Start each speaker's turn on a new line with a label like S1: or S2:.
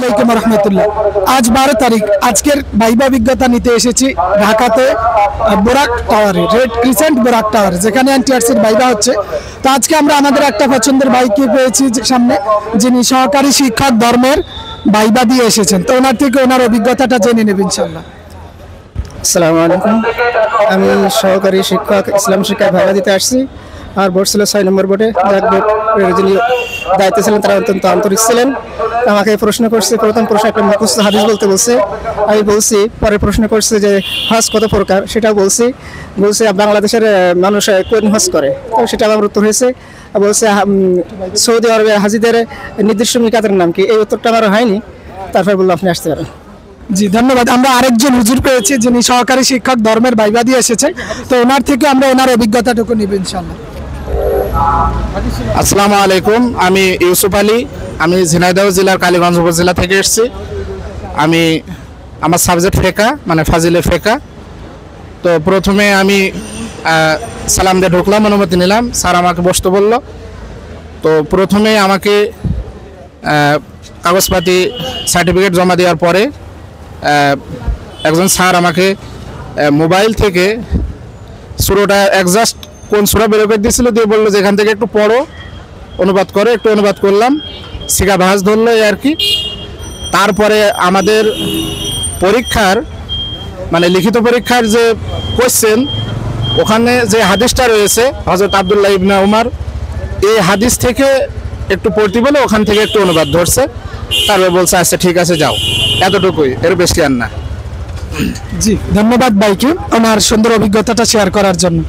S1: আলাইকুম রহমতুল্লাহ। আজ 12 তারিখ। আজকের ভাইবা অভিজ্ঞতা নিতে এসেছি ঢাকাতে বোরাক টাওয়ারে, রেড ক্রিসেন্ট বোরাক টাওয়ার, যেখানে এনটিআরসির ভাইবা হচ্ছে। তো আজকে আমরা আমাদের একটা পছন্দের ভাইকে পেয়েছি সামনে, যিনি সহকারী শিক্ষক ধর্মের ভাইবা দিয়ে এসেছেন। তো ওনার থেকে ওনার অভিজ্ঞতাটা জেনে নেব ইনশাল্লাহ।
S2: আসসালামু আলাইকুম। আমি সহকারী শিক্ষক ইসলাম শিক্ষায় ভাইবা দিতে আসছি। আর বোর্ড ছিল 6 নম্বর বোর্ডে। যিনি দায়িত্ব ছিলেন তারা অত্যন্ত আন্তরিক ছিলেন। আমাকে প্রশ্ন করছে, প্রথম প্রশ্ন একটা মুখস্থ হাদিস বলতে বলছে। আমি বলছি, পরে প্রশ্ন করছে যে হজ কত প্রকার, সেটাও বলছি। বাংলাদেশের মানুষ কোন হজ করে, তো সেটা আমার উত্তর হয়েছে। বলছে সৌদি আরবে হাজিদের নির্দিষ্ট মিকাতের নাম কি, এই উত্তরটা আমার হয়নি। তারপর বললো আপনি আসতে পারেন।
S1: জি ধন্যবাদ। আমরা আরেকজন হুজুর পেয়েছি যিনি সহকারী শিক্ষক ধর্মের ভাইবা দিয়ে এসেছেন। তো ওনার থেকে আমরা ওনার অভিজ্ঞতাটুকু নিব ইনশাল্লাহ।
S3: আসসালামু আলাইকুম। আমি ইউসুফ আলী। আমি ঝিনাইদহ জেলার কালীগঞ্জ উপজেলা থেকে এসেছি। আমার সাবজেক্ট ফেকা, মানে ফাজিলে ফেকা। তো প্রথমে আমি সালাম দিয়ে ঢুকলাম, অনুমতি নিলাম, স্যার আমাকে বসতে বলল। তো প্রথমে আমাকে কাগজপাতি সার্টিফিকেট জমা দেওয়ার পরে একজন স্যার আমাকে মোবাইল থেকে সুরাটা একজাস্ট কোন সুরা বের করে দিয়েছিল, দিয়ে বললো যে এখান থেকে একটু পড়ো, অনুবাদ করো। একটু অনুবাদ করলাম, শিখা ভাঁজ ধরলো এই আর কি। তারপরে আমাদের পরীক্ষার মানে লিখিত পরীক্ষার যে কোয়েশ্চেন, ওখানে যে হাদিসটা রয়েছে হযরত আব্দুল্লাহ ইবনে উমর, এই হাদিস থেকে একটু পড়তে বলে ওখান থেকে একটু অনুবাদ ধরছে। তারপরে বলছে আচ্ছা ঠিক আছে যাও, এতটুকুই, এর বেশি আর না।
S1: জি ধন্যবাদ ভাইকে ওনার সুন্দর অভিজ্ঞতাটা শেয়ার করার জন্য।